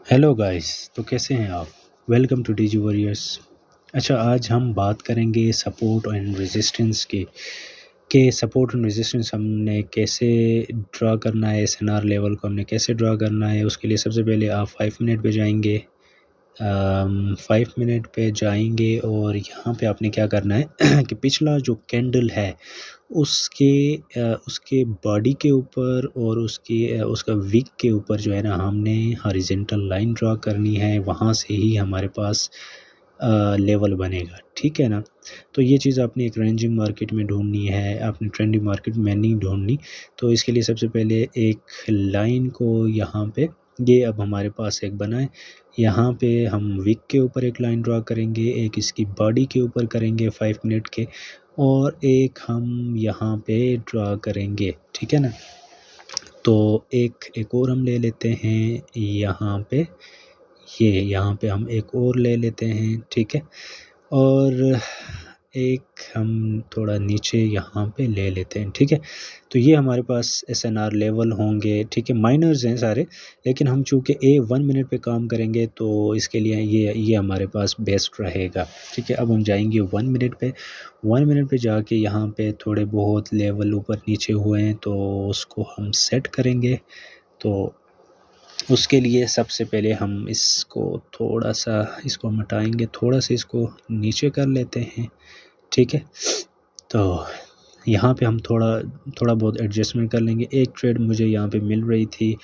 Hello guys. तो कैसे हैं आप? Welcome to DG warriors. अच्छा, आज हम बात करेंगे सपोर्ट एंड रेजिस्टेंस की के सपोर्ट एंड रेजिस्टेंस हमने कैसे ड्रा करना है, एसएनआर लेवल को हमने कैसे ड्रा करना है। उसके लिए सबसे पहले आप 5 मिनट पे जाएंगे। 5 मिनट पे जाएंगे और यहाँ पे आपने क्या करना है कि पिछला जो कैंडल है उसके उसके बॉडी के ऊपर और उसका विक के ऊपर जो है ना, हमने हॉरिजॉन्टल लाइन ड्रा करनी है। वहाँ से ही हमारे पास लेवल बनेगा, ठीक है ना। तो ये चीज़ आपने एक रेंजिंग मार्केट में ढूंढनी है, आपने ट्रेंडिंग मार्केट में नहीं ढूंढनी। तो इसके लिए सबसे पहले एक लाइन को यहाँ पे, ये अब हमारे पास एक बना है। यहाँ पे हम विक के ऊपर एक लाइन ड्रा करेंगे, एक इसकी बॉडी के ऊपर करेंगे 5 मिनट के, और एक हम यहाँ पे ड्रा करेंगे, ठीक है ना। तो एक और हम ले लेते हैं यहाँ पे, ये यहाँ पे हम एक और ले लेते हैं, ठीक है। और एक हम थोड़ा नीचे यहाँ पे ले लेते हैं, ठीक है। तो ये हमारे पास एसएनआर लेवल होंगे, ठीक है। माइनर्स हैं सारे, लेकिन हम चूँकि 1 मिनट पे काम करेंगे तो इसके लिए ये हमारे पास बेस्ट रहेगा, ठीक है। अब हम जाएंगे 1 मिनट पे। 1 मिनट पे जाके यहाँ पे थोड़े बहुत लेवल ऊपर नीचे हुए हैं तो उसको हम सेट करेंगे। तो उसके लिए सबसे पहले हम इसको थोड़ा सा इसको हटाएंगे, थोड़ा सा इसको नीचे कर लेते हैं, ठीक है। तो यहाँ पे हम थोड़ा थोड़ा बहुत एडजस्टमेंट कर लेंगे। एक ट्रेड मुझे यहाँ पे मिल रही थी,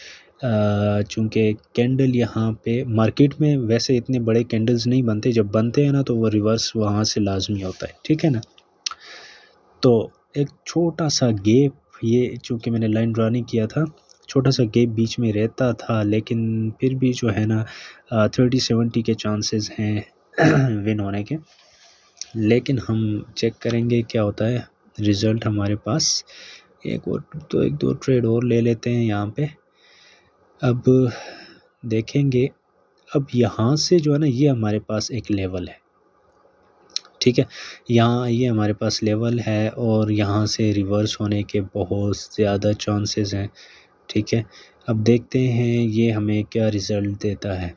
चूँकि कैंडल यहाँ पे मार्केट में वैसे इतने बड़े कैंडल्स नहीं बनते, जब बनते हैं ना तो वो रिवर्स वहाँ से लाजमी होता है, ठीक है ना। तो एक छोटा सा गैप, ये चूँकि मैंने लाइन ड्रा नहीं किया था, छोटा सा गैप बीच में रहता था, लेकिन फिर भी जो है ना 30-70 के चांसेस हैं विन होने के। लेकिन हम चेक करेंगे क्या होता है रिज़ल्ट हमारे पास। एक दो ट्रेड और ले लेते हैं यहाँ पे। अब देखेंगे, अब यहाँ से जो है ना, ये हमारे पास एक लेवल है, ठीक है। यहाँ ये हमारे पास लेवल है और यहाँ से रिवर्स होने के बहुत ज़्यादा चांसेस हैं, ठीक है। अब देखते हैं ये हमें क्या रिज़ल्ट देता है,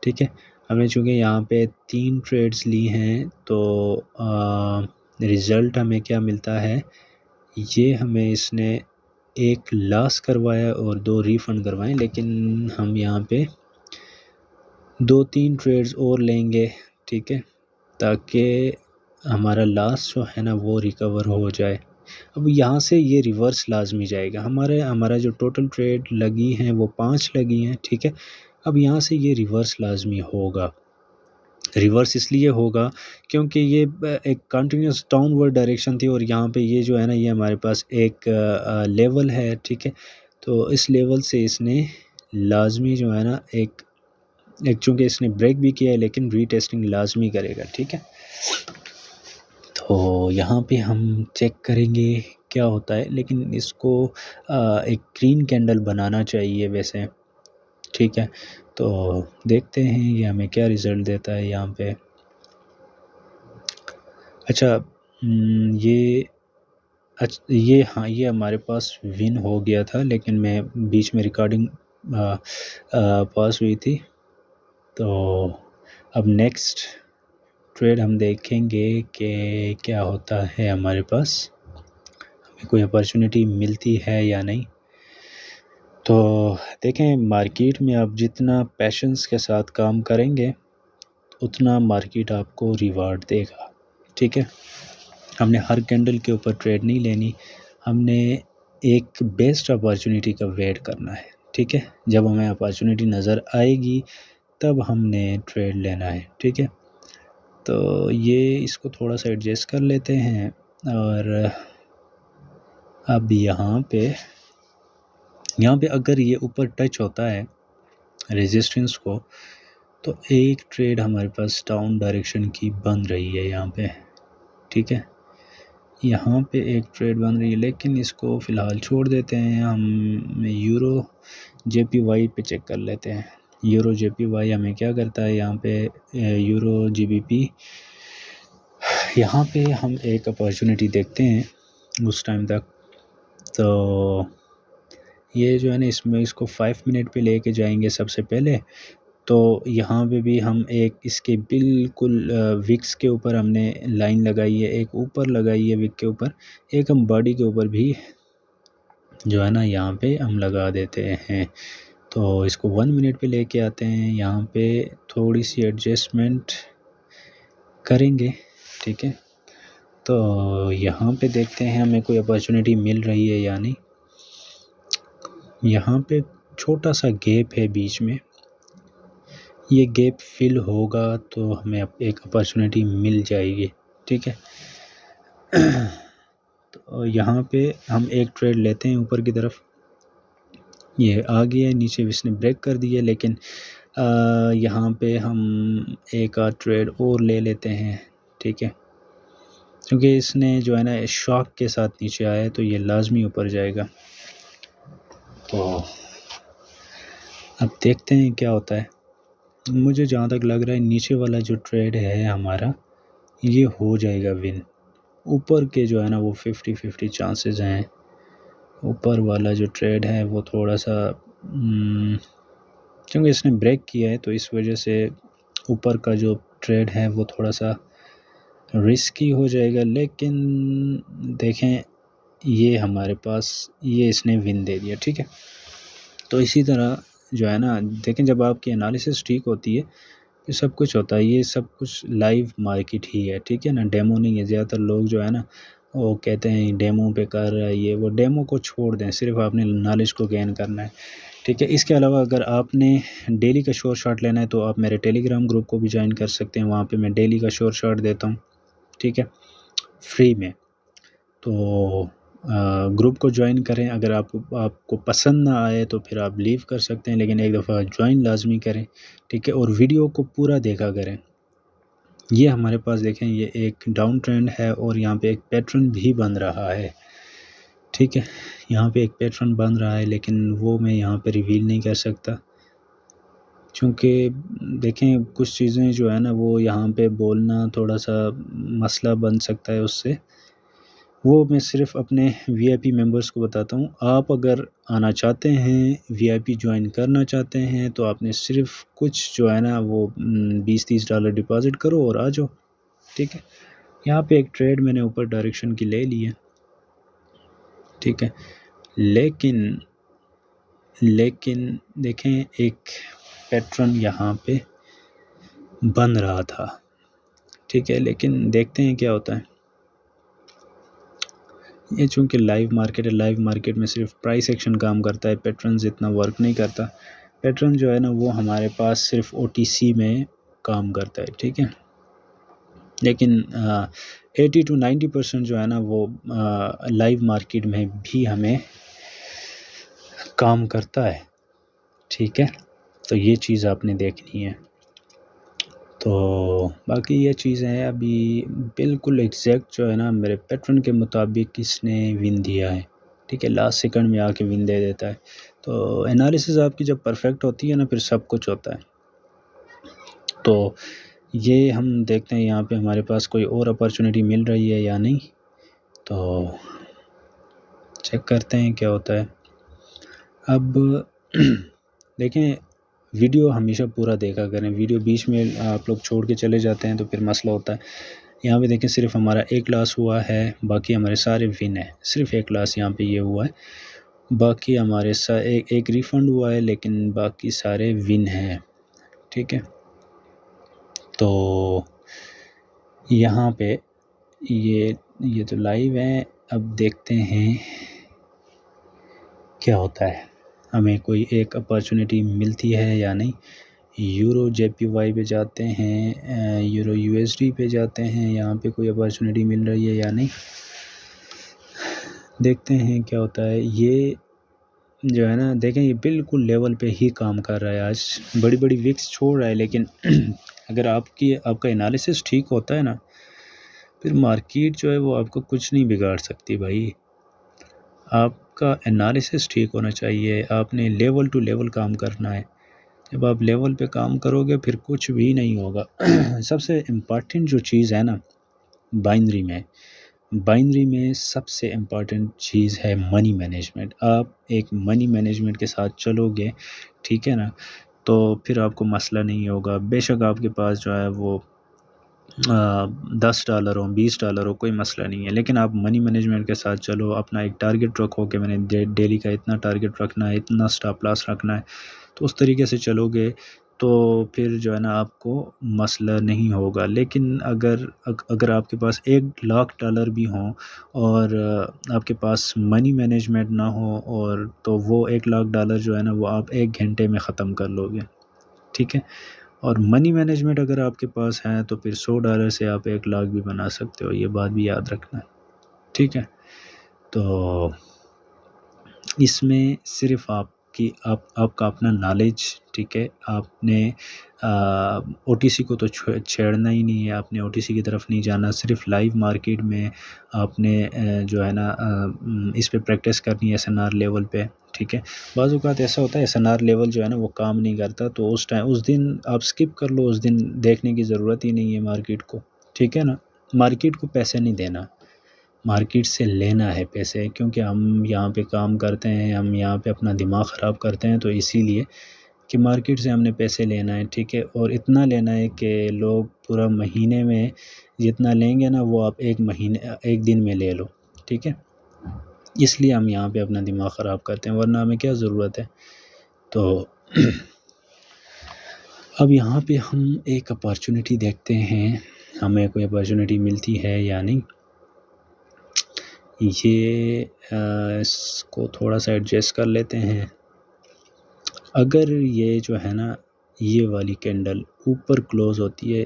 ठीक है। हमने चूँकि यहाँ पे 3 ट्रेड्स ली हैं तो रिज़ल्ट हमें क्या मिलता है, ये हमें इसने एक लॉस करवाया और 2 रीफ़ंड करवाए। लेकिन हम यहाँ पे 2-3 ट्रेड्स और लेंगे, ठीक है, ताकि हमारा लॉस जो है ना वो रिकवर हो जाए। अब यहाँ से ये रिवर्स लाजमी जाएगा। हमारा जो टोटल ट्रेड लगी हैं वो 5 लगी हैं, ठीक है। अब यहाँ से ये रिवर्स लाजमी होगा। रिवर्स इसलिए होगा क्योंकि ये एक कंटिन्यूस डाउनवर्ड डायरेक्शन थी और यहाँ पे ये जो है ना, ये हमारे पास एक लेवल है, ठीक है। तो इस लेवल से इसने लाजमी जो है ना, एक चूँकि इसने ब्रेक भी किया है लेकिन रीटेस्टिंग लाजमी करेगा, ठीक है। तो यहाँ पे हम चेक करेंगे क्या होता है, लेकिन इसको एक ग्रीन कैंडल बनाना चाहिए वैसे, ठीक है। तो देखते हैं ये हमें क्या रिज़ल्ट देता है यहाँ पे। अच्छा, ये हाँ, ये हमारे पास विन हो गया था, लेकिन मैं बीच में रिकॉर्डिंग पास हुई थी। तो अब नेक्स्ट ट्रेड हम देखेंगे कि क्या होता है हमारे पास, हमें कोई अपॉर्चुनिटी मिलती है या नहीं। तो देखें, मार्केट में आप जितना पैशंस के साथ काम करेंगे उतना मार्केट आपको रिवार्ड देगा, ठीक है। हमने हर कैंडल के ऊपर ट्रेड नहीं लेनी, हमने एक बेस्ट अपॉर्चुनिटी का वेट करना है, ठीक है। जब हमें अपॉर्चुनिटी नज़र आएगी तब हमने ट्रेड लेना है, ठीक है। तो ये इसको थोड़ा सा एडजस्ट कर लेते हैं। और अब यहाँ पे अगर ये ऊपर टच होता है रेजिस्टेंस को, तो एक ट्रेड हमारे पास डाउन डायरेक्शन की बन रही है यहाँ पे, ठीक है। यहाँ पे एक ट्रेड बन रही है, लेकिन इसको फ़िलहाल छोड़ देते हैं। हम यूरो जेपीवाई पे चेक कर लेते हैं। यूरो जेपीवाई हमें क्या करता है यहाँ पे, यूरो जीबीपी, यहाँ पे हम एक अपॉर्चुनिटी देखते हैं उस टाइम तक। तो ये जो है ना, इसमें इसको 5 मिनट पे लेके जाएंगे सबसे पहले। तो यहाँ पे भी हम एक इसके बिल्कुल विक्स के ऊपर हमने लाइन लगाई है, एक ऊपर लगाई है विक के ऊपर, एक हम बॉडी के ऊपर भी जो है ना यहाँ पे हम लगा देते हैं। तो इसको 1 मिनट पे लेके आते हैं, यहाँ पे थोड़ी सी एडजस्टमेंट करेंगे, ठीक है। तो यहाँ पे देखते हैं हमें कोई अपॉर्चुनिटी मिल रही है या नहीं। यहाँ पे छोटा सा गैप है बीच में, ये गैप फिल होगा तो हमें एक अपॉर्चुनिटी मिल जाएगी, ठीक है। तो यहाँ पे हम एक ट्रेड लेते हैं ऊपर की तरफ, ये आ गया है नीचे, इसने ब्रेक कर दिया, लेकिन यहाँ पे हम एक आध ट्रेड और ले लेते हैं, ठीक है, क्योंकि इसने जो है ना शॉक के साथ नीचे आया तो ये लाजमी ऊपर जाएगा। तो अब देखते हैं क्या होता है। मुझे जहाँ तक लग रहा है नीचे वाला जो ट्रेड है हमारा ये हो जाएगा विन, ऊपर के जो है ना वो 50-50 चांसेस हैं। ऊपर वाला जो ट्रेड है वो थोड़ा सा क्योंकि इसने ब्रेक किया है तो इस वजह से ऊपर का जो ट्रेड है वो थोड़ा सा रिस्की हो जाएगा, लेकिन देखें ये हमारे पास ये इसने विन दे दिया, ठीक है। तो इसी तरह जो है ना देखें जब आपकी एनालिसिस ठीक होती है ये सब कुछ होता है, ये सब कुछ लाइव मार्केट ही है, ठीक है ना, डेमो नहीं है। ज़्यादातर लोग जो है ना वो कहते हैं डेमो पे कर रहा है, ये वो डेमो को छोड़ दें, सिर्फ आपने नॉलेज को गेन करना है, ठीक है। इसके अलावा अगर आपने डेली का शॉर्ट शॉट लेना है तो आप मेरे टेलीग्राम ग्रुप को भी ज्वाइन कर सकते हैं, वहाँ पे मैं डेली का शॉर्ट शॉट देता हूँ, ठीक है, फ्री में। तो ग्रुप को ज्वाइन करें, अगर आपको पसंद ना आए तो फिर आप लीव कर सकते हैं, लेकिन एक दफ़ा ज्वाइन लाजमी करें, ठीक है, और वीडियो को पूरा देखा करें। ये हमारे पास देखें ये एक डाउन ट्रेंड है और यहाँ पे एक पैटर्न भी बन रहा है, ठीक है, यहाँ पे एक पैटर्न बन रहा है, लेकिन वो मैं यहाँ पे रिवील नहीं कर सकता, क्योंकि देखें कुछ चीज़ें जो है ना वो यहाँ पे बोलना थोड़ा सा मसला बन सकता है, उससे वो मैं सिर्फ अपने वीआईपी मेंबर्स को बताता हूँ। आप अगर आना चाहते हैं, वीआईपी ज्वाइन करना चाहते हैं तो आपने सिर्फ कुछ जो है ना वो $20-30 डिपॉज़िट करो और आ जाओ, ठीक है। यहाँ पे एक ट्रेड मैंने ऊपर डायरेक्शन की ले ली है, ठीक है, लेकिन देखें एक पैटर्न यहाँ पे बन रहा था, ठीक है, लेकिन देखते हैं क्या होता है। ये चूँकि लाइव मार्केट है, लाइव मार्केट में सिर्फ प्राइस एक्शन काम करता है, पैटर्न्स इतना वर्क नहीं करता। पैटर्न जो है ना वो हमारे पास सिर्फ ओटीसी में काम करता है, ठीक है, लेकिन 80-90% जो है ना वो लाइव मार्केट में भी हमें काम करता है, ठीक है। तो ये चीज़ आपने देखनी है। तो बाकी ये चीज़ें हैं अभी बिल्कुल एग्जैक्ट जो है ना मेरे पैटर्न के मुताबिक इसने विन दिया है, ठीक है, लास्ट सेकंड में आके विन दे देता है। तो एनालिसिस आपकी जब परफेक्ट होती है ना फिर सब कुछ होता है। तो ये हम देखते हैं यहाँ पे हमारे पास कोई और अपॉर्चुनिटी मिल रही है या नहीं, तो चेक करते हैं क्या होता है। अब देखें वीडियो हमेशा पूरा देखा करें, वीडियो बीच में आप लोग छोड़ के चले जाते हैं तो फिर मसला होता है। यहाँ पे देखें सिर्फ हमारा एक लॉस हुआ है, बाकी हमारे सारे विन है, सिर्फ एक लॉस यहाँ पे ये हुआ है, बाकी हमारे एक रिफ़ंड हुआ है, लेकिन बाकी सारे विन हैं, ठीक है। तो यहाँ पे ये तो लाइव है, अब देखते हैं क्या होता है, हमें कोई एक अपॉर्चुनिटी मिलती है या नहीं। यूरो जेपीवाई पे जाते हैं, यूरो यूएसडी पे जाते हैं, यहाँ पे कोई अपॉर्चुनिटी मिल रही है या नहीं, देखते हैं क्या होता है। ये जो है ना देखें ये बिल्कुल लेवल पे ही काम कर रहा है, आज बड़ी बड़ी विक्स छोड़ रहा है, लेकिन अगर आपका एनालिसिस ठीक होता है ना फिर मार्केट जो है वो आपको कुछ नहीं बिगाड़ सकती भाई। आपका एनालिसिस ठीक होना चाहिए, आपने लेवल टू लेवल काम करना है। जब आप लेवल पे काम करोगे फिर कुछ भी नहीं होगा। सबसे इम्पॉर्टेंट जो चीज़ है ना बाइनरी में सबसे इम्पॉर्टेंट चीज़ है मनी मैनेजमेंट। आप एक मनी मैनेजमेंट के साथ चलोगे, ठीक है ना, तो फिर आपको मसला नहीं होगा। बेशक आपके पास जो है वो $10 हो, $20 हो, कोई मसला नहीं है, लेकिन आप मनी मैनेजमेंट के साथ चलो। अपना एक टारगेट रखो कि मैंने डेली का इतना टारगेट रखना है, इतना स्टॉप लॉस रखना है। तो उस तरीके से चलोगे तो फिर जो है ना आपको मसला नहीं होगा। लेकिन अगर आपके पास $1 लाख भी हों और आपके पास मनी मैनेजमेंट ना हो, और तो वो $1 लाख जो है ना वो आप 1 घंटे में ख़त्म कर लोगे, ठीक है। और मनी मैनेजमेंट अगर आपके पास है तो फिर $100 से आप 1 लाख भी बना सकते हो, ये बात भी याद रखना, ठीक है। तो इसमें सिर्फ आपका अपना नॉलेज, ठीक है। आपने ओटीसी को तो छेड़ना ही नहीं है, आपने ओटीसी की तरफ नहीं जाना। सिर्फ लाइव मार्केट में आपने जो है ना इस पे प्रैक्टिस करनी है एसएनआर लेवल पे, ठीक है। बाज़ औक़ात ऐसा होता है एसएनआर लेवल जो है ना वो काम नहीं करता, तो उस दिन आप स्किप कर लो, उस दिन देखने की ज़रूरत ही नहीं है मार्केट को, ठीक है ना। मार्केट को पैसे नहीं देना, मार्केट से लेना है पैसे, क्योंकि हम यहाँ पे काम करते हैं, हम यहाँ पे अपना दिमाग ख़राब करते हैं, तो इसीलिए कि मार्केट से हमने पैसे लेना है, ठीक है। और इतना लेना है कि लोग पूरा महीने में जितना लेंगे ना वो आप एक दिन में ले लो, ठीक है। इसलिए हम यहाँ पे अपना दिमाग ख़राब करते हैं, वरना हमें क्या ज़रूरत है। तो अब यहाँ पे हम एक अपॉर्चुनिटी देखते हैं, हमें कोई अपॉर्चुनिटी मिलती है या नहीं। ये इसको थोड़ा सा एडजस्ट कर लेते हैं। अगर ये जो है ना ये वाली कैंडल ऊपर क्लोज़ होती है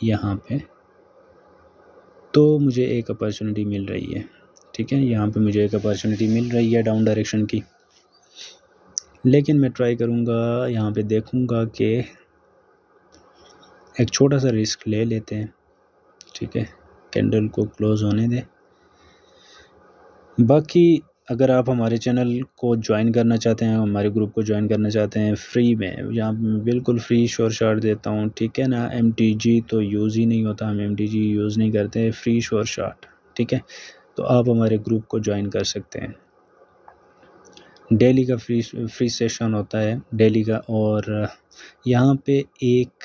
यहाँ पे, तो मुझे एक अपॉर्चुनिटी मिल रही है, ठीक है। यहाँ पे मुझे एक अपॉर्चुनिटी मिल रही है डाउन डायरेक्शन की, लेकिन मैं ट्राई करूँगा, यहाँ पे देखूँगा कि एक छोटा सा रिस्क ले लेते हैं, ठीक है। कैंडल को क्लोज़ होने दें। बाकी अगर आप हमारे चैनल को ज्वाइन करना चाहते हैं, हमारे ग्रुप को ज्वाइन करना चाहते हैं फ्री में, यहाँ पे बिल्कुल फ्री शोर शॉट देता हूँ, ठीक है ना। एमटीजी तो यूज़ ही नहीं होता, हम एमटीजी यूज़ नहीं करते, फ्री शोर शॉट, ठीक है। तो आप हमारे ग्रुप को ज्वाइन कर सकते हैं। डेली का फ्री सेशन होता है डेली का, और यहाँ पे एक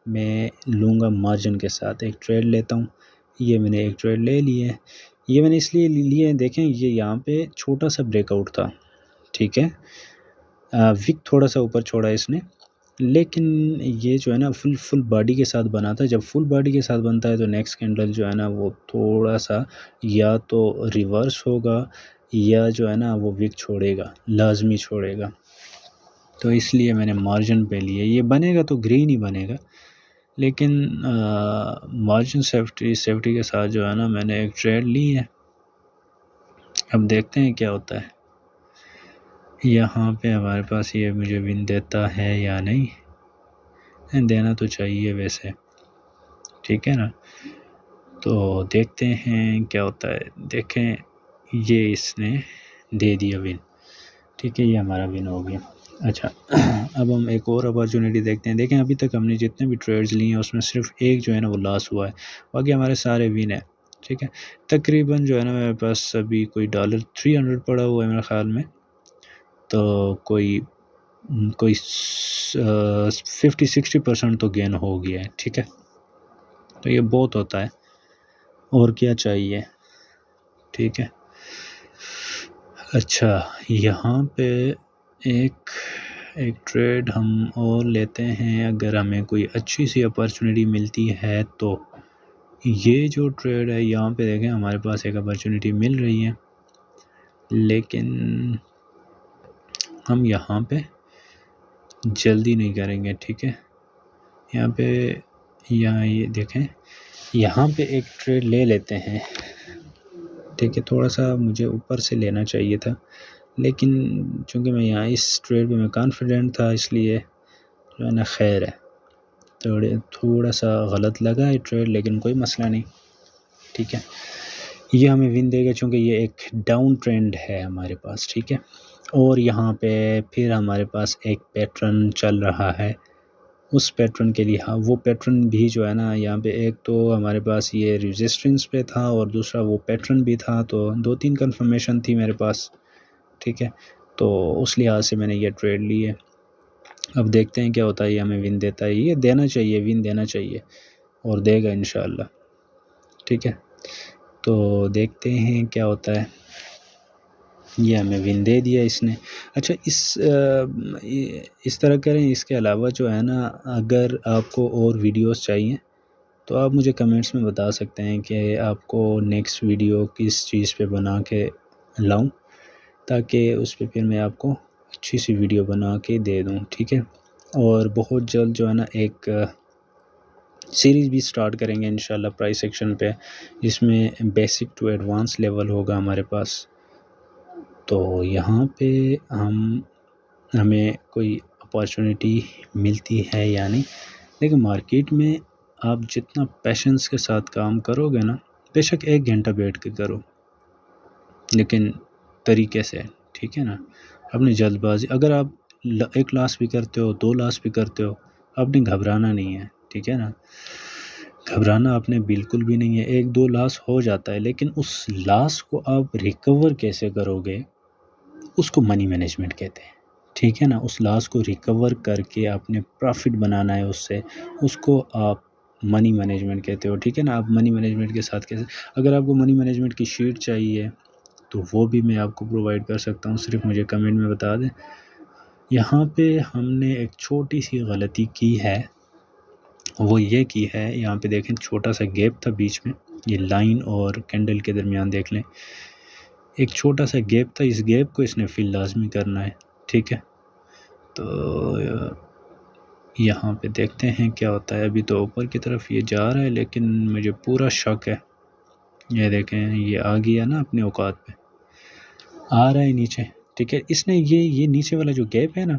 मैं लूँगा मार्जिन के साथ एक ट्रेड लेता हूँ। ये मैंने एक ट्रेड ले ली है, ये मैंने इसलिए लिए हैं, देखें ये यहाँ पे छोटा सा ब्रेकआउट था, ठीक है। विक थोड़ा सा ऊपर छोड़ा इसने, लेकिन ये जो है ना फुल बॉडी के साथ बना था। जब फुल बॉडी के साथ बनता है तो नेक्स्ट कैंडल जो है ना वो थोड़ा सा या तो रिवर्स होगा या जो है ना वो विक छोड़ेगा, लाजमी छोड़ेगा। तो इसलिए मैंने मार्जिन पे लिए, ये बनेगा तो ग्रीन ही बनेगा, लेकिन मार्जिन सेफ्टी के साथ जो है ना मैंने एक ट्रेड ली है। अब देखते हैं क्या होता है। यहाँ पे हमारे पास ये मुझे विन देता है या नहीं, देना तो चाहिए वैसे, ठीक है ना। तो देखते हैं क्या होता है। देखें ये इसने दे दिया विन, ठीक है, ये हमारा विन हो गया। अच्छा अब हम एक और अपॉर्चुनिटी देखते हैं। देखें अभी तक हमने जितने भी ट्रेड्स लिए हैं उसमें सिर्फ एक जो है ना वो लॉस हुआ है, बाकी हमारे सारे विन है, ठीक है। तकरीबन जो है ना मेरे पास अभी कोई $300 पड़ा हुआ है मेरे ख़्याल में, तो कोई 50-60% तो गेन हो गया है, ठीक है। तो ये बहुत होता है, और क्या चाहिए, ठीक है। अच्छा यहाँ पे एक ट्रेड हम और लेते हैं, अगर हमें कोई अच्छी सी अपॉर्चुनिटी मिलती है तो। ये जो ट्रेड है यहाँ पे देखें हमारे पास एक अपॉर्चुनिटी मिल रही है, लेकिन हम यहाँ पे जल्दी नहीं करेंगे, ठीक है। यहाँ ये देखें, यहाँ पे एक ट्रेड ले लेते हैं, ठीक है। थोड़ा सा मुझे ऊपर से लेना चाहिए था, लेकिन चूँकि मैं यहाँ इस ट्रेड पे मैं कॉन्फिडेंट था, इसलिए जो है ना खैर है। थोड़ा सा गलत लगा है ट्रेड, लेकिन कोई मसला नहीं, ठीक है। ये हमें विन देगा चूँकि ये एक डाउन ट्रेंड है हमारे पास, ठीक है। और यहाँ पे फिर हमारे पास एक पैटर्न चल रहा है, उस पैटर्न के लिए हाँ वो पैटर्न भी जो है ना यहाँ पे एक तो हमारे पास ये रेजिस्टेंस पे था और दूसरा वो पैटर्न भी था, तो 2-3 कंफर्मेशन थी मेरे पास, ठीक है। तो उस लिहाज से मैंने ये ट्रेड ली है। अब देखते हैं क्या होता है, ये हमें विन देता है, ये देना चाहिए, विन देना चाहिए और देगा इंशाल्लाह। ठीक है, तो देखते हैं क्या होता है। ये हमें विन दे दिया इसने। अच्छा, इस तरह करें। इसके अलावा जो है ना, अगर आपको और वीडियोस चाहिए तो आप मुझे कमेंट्स में बता सकते हैं कि आपको नेक्स्ट वीडियो किस चीज़ पे बना के लाऊं, ताकि उस पे फिर मैं आपको अच्छी सी वीडियो बना के दे दूं। ठीक है, और बहुत जल्द जो है ना एक सीरीज़ भी स्टार्ट करेंगे इंशाल्लाह प्राइस सेक्शन पे, जिसमें बेसिक टू एडवांस लेवल होगा हमारे पास। तो यहाँ पे हमें कोई अपॉर्चुनिटी मिलती है या नहीं। लेकिन मार्केट में आप जितना पैशंस के साथ काम करोगे ना, बेशक 1 घंटा बैठ के करो, लेकिन तरीके से, ठीक है ना। अपनी जल्दबाजी, अगर आप 1 लॉस भी करते हो, 2 लॉस भी करते हो, आपने घबराना नहीं है, ठीक है ना। घबराना आपने बिल्कुल भी नहीं है। 1-2 लॉस हो जाता है, लेकिन उस लॉस को आप रिकवर कैसे करोगे, उसको मनी मैनेजमेंट कहते हैं। ठीक है ना, उस लॉस को रिकवर करके आपने प्रॉफिट बनाना है उससे, उसको आप मनी मैनेजमेंट कहते हो। ठीक है ना, आप मनी मैनेजमेंट के साथ कैसे, अगर आपको मनी मैनेजमेंट की शीट चाहिए तो वो भी मैं आपको प्रोवाइड कर सकता हूँ, सिर्फ मुझे कमेंट में बता दें। यहाँ पे हमने एक छोटी सी गलती की है, वो ये की है, यहाँ पे देखें छोटा सा गैप था बीच में, ये लाइन और कैंडल के दरमियान देख लें, एक छोटा सा गैप था, इस गैप को इसने फिल लाजमी करना है। ठीक है, तो यहाँ पे देखते हैं क्या होता है। अभी तो ऊपर की तरफ ये जा रहा है, लेकिन मुझे पूरा शक है, ये देखें ये आ गया ना अपने औकात पे, आ रहा है नीचे। ठीक है, इसने ये नीचे वाला जो गैप है ना,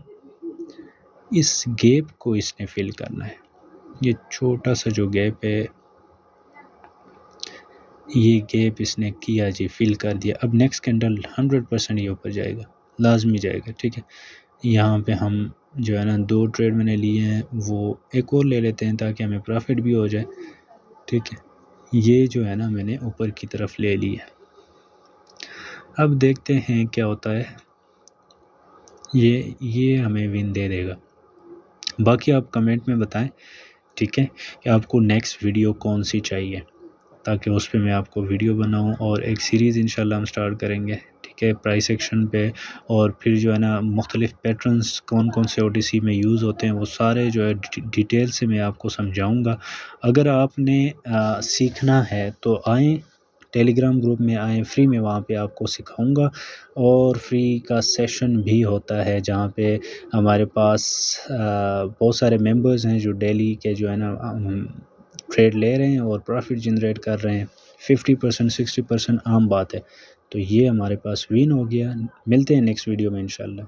इस गैप को इसने फिल करना है। ये छोटा सा जो गैप है, ये गैप इसने किया जी, फिल कर दिया। अब नेक्स्ट कैंडल 100% ये ऊपर जाएगा, लाजमी जाएगा। ठीक है, यहाँ पे हम जो है ना 2 ट्रेड मैंने लिए हैं, वो एक और ले लेते हैं ताकि हमें प्रॉफिट भी हो जाए। ठीक है, ये जो है ना मैंने ऊपर की तरफ ले ली है। अब देखते हैं क्या होता है, ये हमें विन दे देगा। बाकी आप कमेंट में बताएं, ठीक है, कि आपको नेक्स्ट वीडियो कौन सी चाहिए, ताकि उस पे मैं आपको वीडियो बनाऊं, और एक सीरीज़ इंशाल्लाह हम स्टार्ट करेंगे। ठीक है, प्राइस एक्शन पे, और फिर जो है ना मुख्तलिफ पैटर्न्स कौन कौन से ओटीसी में यूज़ होते हैं, वो सारे जो है डिटेल से मैं आपको समझाऊंगा। अगर आपने सीखना है तो आएँ, टेलीग्राम ग्रुप में आएँ, फ्री में वहाँ पे आपको सिखाऊंगा। और फ्री का सेशन भी होता है जहाँ पे हमारे पास बहुत सारे मेंबर्स हैं जो डेली के जो है ना ट्रेड ले रहे हैं और प्रॉफिट जनरेट कर रहे हैं। 50% 60% आम बात है। तो ये हमारे पास विन हो गया। मिलते हैं नेक्स्ट वीडियो में इंशाल्लाह।